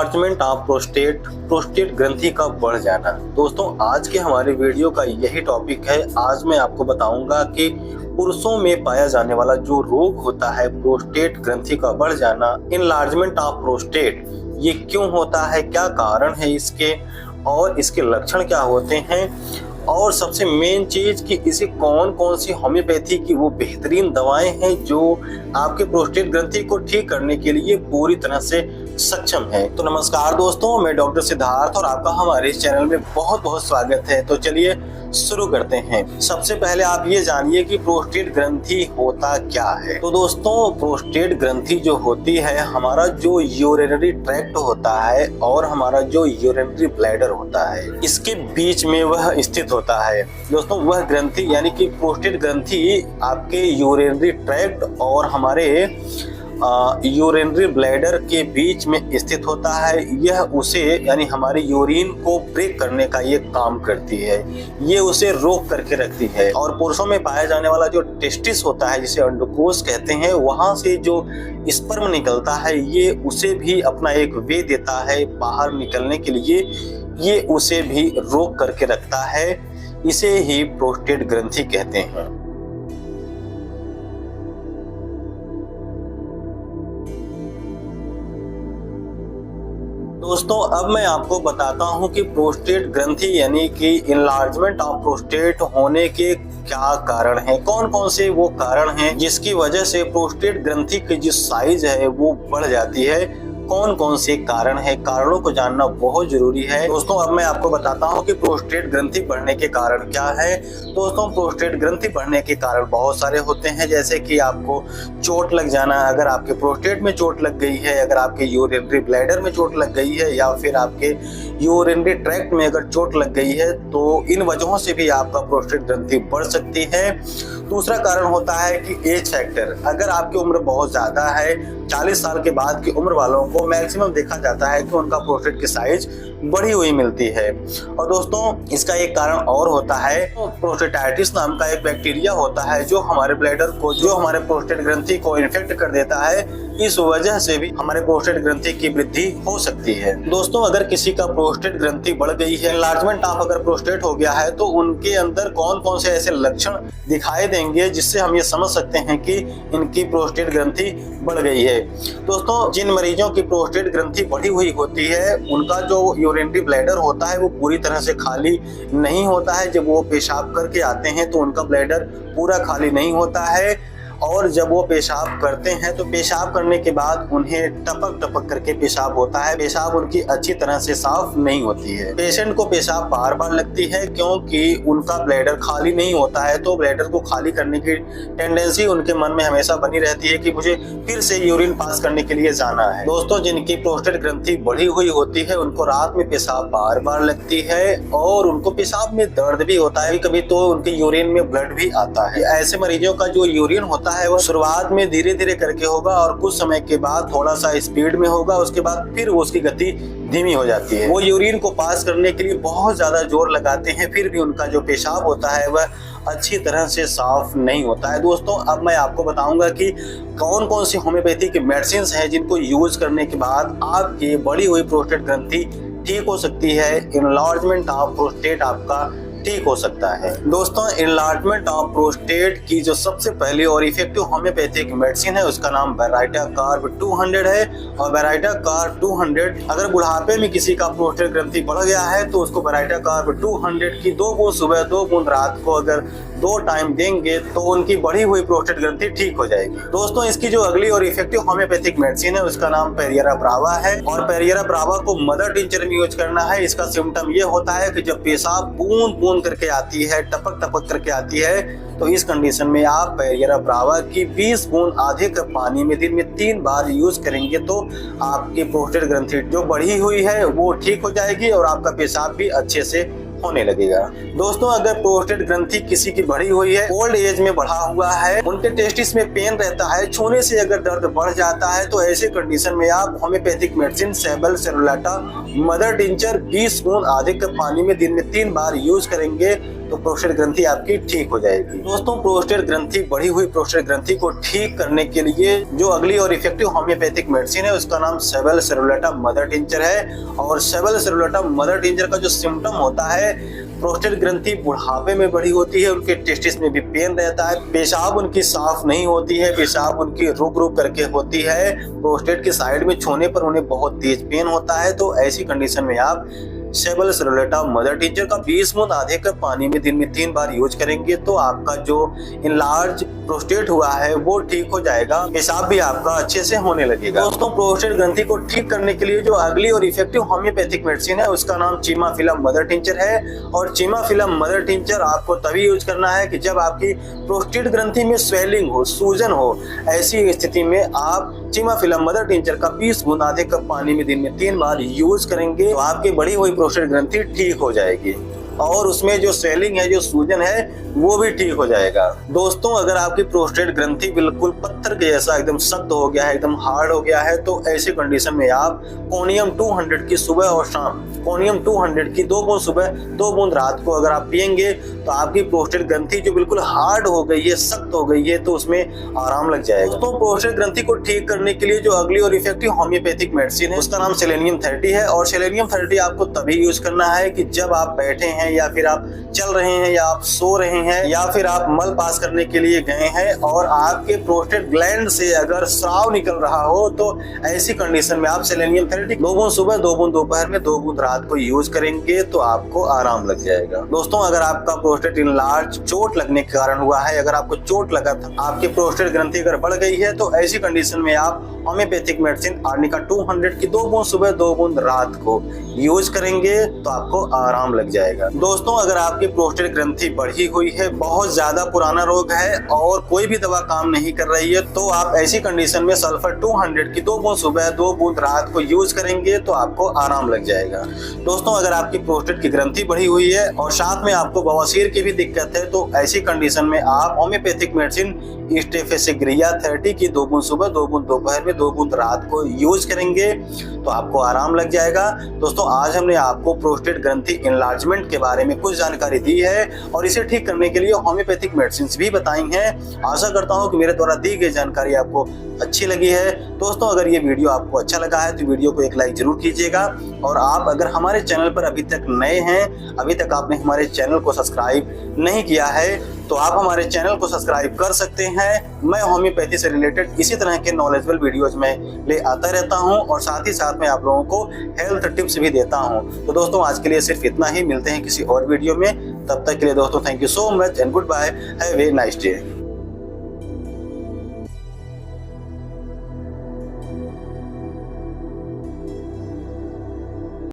Enlargement of prostate ग्रंथि का बढ़ जाना। दोस्तों आज के हमारे वीडियो का यही टॉपिक है। आज मैं आपको बताऊंगा कि पुरुषों में पाया जाने वाला जो रोग होता है प्रोस्टेट ग्रंथि का बढ़ जाना, इनलार्जमेंट ऑफ प्रोस्टेट, ये क्यों होता है, क्या कारण है इसके और इसके लक्षण क्या होते हैं, और सबसे मेन चीज कि इसे कौन कौन सी होम्योपैथी की वो बेहतरीन दवाएं हैं जो आपके प्रोस्टेट ग्रंथि को ठीक करने के लिए पूरी तरह से सक्षम है। तो नमस्कार दोस्तों, मैं डॉक्टर सिद्धार्थ और आपका हमारे इस चैनल में बहुत बहुत स्वागत है। तो चलिए शुरू करते हैं। सबसे पहले आप ये जानिए कि प्रोस्टेट ग्रंथि होता क्या है। तो दोस्तों प्रोस्टेट ग्रंथि जो होती है, हमारा जो यूरिनरी ट्रैक्ट होता है और हमारा जो यूरिनरी ब्लैडर होता है, इसके बीच में वह स्थित होता है। दोस्तों वह ग्रंथि यानी कि प्रोस्टेट ग्रंथि आपके यूरिनरी ट्रैक्ट और हमारे यूरिनरी ब्लैडर के बीच में स्थित होता है। यह उसे यानी हमारे यूरिन को ब्रेक करने का ये काम करती है, ये उसे रोक करके रखती है। और पुरुषों में पाया जाने वाला जो टेस्टिस होता है, जिसे अंडकोश कहते हैं, वहां से जो स्पर्म निकलता है ये उसे भी अपना एक वे देता है बाहर निकलने के लिए, ये उसे भी रोक करके रखता है। इसे ही प्रोस्टेट ग्रंथि कहते हैं। दोस्तों अब मैं आपको बताता हूं कि प्रोस्टेट ग्रंथि यानी कि इनलार्जमेंट ऑफ प्रोस्टेट होने के क्या कारण हैं, कौन कौन से वो कारण हैं जिसकी वजह से प्रोस्टेट ग्रंथि की जो साइज है वो बढ़ जाती है। कौन कौन से कारण है, कारणों को जानना बहुत जरूरी है। दोस्तों अब मैं आपको बताता हूं कि प्रोस्टेट ग्रंथि बढ़ने के कारण क्या है। दोस्तों प्रोस्टेट ग्रंथि बढ़ने के कारण बहुत सारे होते हैं, जैसे कि आपको चोट लग जाना। अगर आपके प्रोस्टेट में चोट लग गई है, अगर आपके यूरिनरी ब्लैडर में चोट लग गई है, या फिर आपके यूरिनरी ट्रैक्ट में अगर चोट लग गई है, तो इन वजहों से भी आपका प्रोस्टेट ग्रंथि बढ़ सकती है। दूसरा कारण होता है कि एज फैक्टर। अगर आपकी उम्र बहुत ज्यादा है, 40 साल के बाद की उम्र वालों को मैक्सिमम देखा जाता है कि उनका प्रोस्टेट की साइज बढ़ी हुई मिलती है। और दोस्तों इसका एक कारण और होता है, प्रोस्टेटाइटिस नाम का एक बैक्टीरिया होता है जो हमारे ब्लैडर को, जो हमारे प्रोस्टेट ग्रंथि को इन्फेक्ट कर देता है। इस वजह से भी हमारे प्रोस्टेट ग्रंथि की वृद्धि हो सकती है। दोस्तों अगर किसी का प्रोस्टेट ग्रंथि बढ़ गई है, एनलार्जमेंट ऑफ अगर प्रोस्टेट हो गया है, तो उनके अंदर कौन कौन से ऐसे लक्षण दिखाई देंगे जिससे हम ये समझ सकते हैं कि इनकी प्रोस्टेट ग्रंथि बढ़ गई है। दोस्तों जिन मरीजों की प्रोस्टेट ग्रंथि बढ़ी हुई होती है, उनका जो यूरिनरी ब्लैडर होता है वो पूरी तरह से खाली नहीं होता है। जब वो पेशाब करके आते हैं तो उनका ब्लैडर पूरा खाली नहीं होता है, और जब वो पेशाब करते हैं तो पेशाब करने के बाद उन्हें टपक टपक करके पेशाब होता है। पेशाब उनकी अच्छी तरह से साफ नहीं होती है। पेशेंट को पेशाब बार बार लगती है क्योंकि उनका ब्लैडर खाली नहीं होता है। तो ब्लैडर को खाली करने की टेंडेंसी उनके मन में हमेशा बनी रहती है कि मुझे फिर से यूरिन पास करने के लिए जाना है। दोस्तों जिनकी प्रोस्टेट ग्रंथि बढ़ी हुई होती है, उनको रात में पेशाब बार बार लगती है और उनको पेशाब में दर्द भी होता है, कभी तो उनके यूरिन में ब्लड भी आता है। ऐसे मरीजों का जो यूरिन होता है वो शुरुआत में धीरे धीरे करके होगा और कुछ समय के बाद थोड़ा सा स्पीड में होगा, उसके बाद फिर वो उसकी गति धीमी हो जाती है। वो यूरिन को पास करने के लिए बहुत ज्यादा जोर लगाते हैं, फिर भी उनका जो पेशाब होता है वह अच्छी तरह से साफ नहीं होता है। दोस्तों अब मैं आपको बताऊंगा कि कौन कौन सी होम्योपैथी की मेडिसिन हैं जिनको यूज करने के बाद आपकी बढ़ी हुई प्रोस्टेट ग्रंथि ठीक हो सकती है, इनलार्जमेंट ऑफ प्रोस्टेट आपका ठीक हो सकता है। दोस्तों इनलार्जमेंट ऑफ प्रोस्टेट की जो सबसे पहली और इफेक्टिव होम्योपैथिक मेडिसिन है उसका नाम बेराइटा कार्ब 200 है। और बेराइटा कार्ब 200 अगर बुढ़ापे में किसी का प्रोस्टेट ग्रंथि बढ़ गया है तो उसको बेराइटा कार्ब 200 की 2 बूंद सुबह 2 बूंद रात को अगर 2 टाइम देंगे तो उनकी बढ़ी हुई प्रोस्टेट ग्रंथि ठीक हो जाएगी। दोस्तों इसकी जो अगली और इफेक्टिव होम्योपैथिक मेडिसिन है उसका नाम पेरियरा ब्रावा है। और पेरियरा ब्रावा को मदर टिंचर में यूज करना है। इसका सिम्टम ये होता है कि जब पेशाब बूंद बूंद करके आती है, टपक टपक करके आती है, तो इस कंडीशन में आप पेरियरा ब्रावा की 20 बूंद आधे कप पानी में दिन में 3 बार यूज करेंगे तो आपकी प्रोस्टेट ग्रंथि जो बढ़ी हुई है वो ठीक हो जाएगी और आपका पेशाब भी अच्छे से होने लगेगा। दोस्तों अगर प्रोस्टेट ग्रंथि किसी की बढ़ी हुई है, ओल्ड एज में बढ़ा हुआ है, उनके टेस्टिस में पेन रहता है, छूने से अगर दर्द बढ़ जाता है, तो ऐसे कंडीशन में आप होम्योपैथिक मेडिसिन सेबल सेरुलाटा मदर टिंचर 20 बूंद आधे कप पानी में दिन में 3 बार यूज करेंगे तो प्रोस्टेट ग्रंथि आपकी ठीक हो जाएगी। दोस्तों, प्रोस्टेट ग्रंथि, बढ़ी हुई प्रोस्टेट ग्रंथि को ठीक करने के लिए जो अगली और इफेक्टिव होम्योपैथिक मेडिसिन है उसका नाम सेबल सेरुलेटा मदर टिंचर है। और सेबल सेरुलेटा मदर टिंचर का जो सिम्टम होता है, प्रोस्टेट ग्रंथि बुढ़ापे में बढ़ी होती है, उनके टेस्टिस में भी पेन रहता है, पेशाब उनकी साफ नहीं होती है, पेशाब उनकी रुक रुक करके होती है, प्रोस्टेट के साइड में छूने पर उन्हें बहुत तेज पेन होता है। तो ऐसी कंडीशन में आप सेबल सेरुलेटा मदर टिंचर का 20 बूंद आधे कप पानी में दिन में 3 बार यूज करेंगे तो आपका जो इनलार्ज प्रोस्टेट हुआ है वो ठीक हो जाएगा, पेशाब भी आपका अच्छे से होने लगेगा। दोस्तों, प्रोस्टेट ग्रंथि को ठीक करने के लिए जो अगली और इफेक्टिव होम्योपैथिक मेडिसिन है उसका नाम चिमाफिलम मदर टिंचर है। और चिमाफिलम मदर टिंचर आपको तभी यूज करना है कि जब आपकी प्रोस्टेट ग्रंथि में स्वेलिंग हो, सूजन हो। ऐसी स्थिति में आप चिमाफिलम मदर टिंचर का 20 बूंद आधे कप पानी में दिन में 3 बार यूज करेंगे तो आपकी बढ़ी हुई प्रोस्टेट ग्रंथि ठीक हो जाएगी और उसमें जो स्वेलिंग है, जो सूजन है, वो भी ठीक हो जाएगा। दोस्तों, अगर आपकी प्रोस्टेट ग्रंथि बिल्कुल पत्थर के जैसा एकदम सख्त हो गया है, एकदम हार्ड हो गया है, तो ऐसी कंडीशन में आप कोनियम 200 की सुबह और शाम, कोनियम 200 की 2 बूंद सुबह 2 बूंद रात को अगर आप पियेंगे तो आपकी प्रोस्टेट ग्रंथि जो बिल्कुल हार्ड हो गई है, सख्त हो गई है, तो उसमें आराम लग जाएगा। तो प्रोस्टेट ग्रंथि को ठीक करने के लिए जो अगली और इफेक्टिव होम्योपैथिक मेडिसिन है उसका नाम सेलेनियम 30 है। और सेलेनियम 30 आपको तभी यूज करना है कि जब आप बैठे हैं या फिर आप चल रहे हैं या आप सो रहे हैं या फिर आप मल पास करने के लिए गए हैं और आपके प्रोस्टेट ग्लैंड से अगर स्राव निकल रहा हो तो ऐसी कंडीशन में आप सेलेनियम 30 2 बूंद सुबह, 2 बूंद दोपहर में, 2 बूंद रात को यूज करेंगे तो आपको आराम लग जाएगा। दोस्तों, अगर आपका प्रोस्टेट इनलार्ज चोट लगने के कारण हुआ है, अगर आपको चोट लगा था, आपकी प्रोस्टेट ग्रंथि अगर बढ़ गई है तो ऐसी कंडीशन में आप होम्योपैथिक मेडिसिन आर्निका 200 की 2 बूंद सुबह, 2 बूंद रात को यूज करेंगे तो आपको आराम लग जाएगा। दोस्तों, अगर आपकी प्रोस्टेट ग्रंथि बढ़ी हुई है, बहुत ज्यादा पुराना रोग है और कोई भी दवा काम नहीं कर रही है तो आप ऐसी कंडीशन में सल्फर 200 की 2 बूंद सुबह, 2 बूंद रात को यूज करेंगे तो आपको आराम लग जाएगा। दोस्तों, अगर आपकी प्रोस्टेट की ग्रंथि बढ़ी हुई है और साथ में आपको बवासीर की भी दिक्कत है तो ऐसी कंडीशन में आप होम्योपैथिक मेडिसिन स्टेफेसिग्रिया 30 की 2 बूंद सुबह, 2 बूंद दोपहर में, 2 बूंद रात को यूज करेंगे तो आपको आराम लग जाएगा। दोस्तों, आज हमने आपको प्रोस्टेट ग्रंथि इनलार्जमेंट के बारे में कुछ जानकारी दी है और इसे ठीक करने के लिए होम्योपैथिक मेडिसिन भी बताई हैं। आशा करता हूं कि मेरे द्वारा दी गई जानकारी आपको अच्छी लगी है। दोस्तों, अगर ये वीडियो आपको अच्छा लगा है तो वीडियो को एक लाइक जरूर कीजिएगा और आप अगर हमारे चैनल पर अभी तक नए हैं, अभी तक आपने हमारे चैनल को सब्सक्राइब नहीं किया है तो आप हमारे चैनल को सब्सक्राइब कर सकते हैं। मैं होम्योपैथी से रिलेटेड इसी तरह के नॉलेजेबल वीडियोज में ले आता रहता हूं और साथ ही साथ मैं आप लोगों को हेल्थ टिप्स भी देता हूं। तो दोस्तों, आज के लिए सिर्फ इतना ही, मिलते हैं किसी और वीडियो में। तब तक के लिए दोस्तों, thank you so much and goodbye, have a nice day.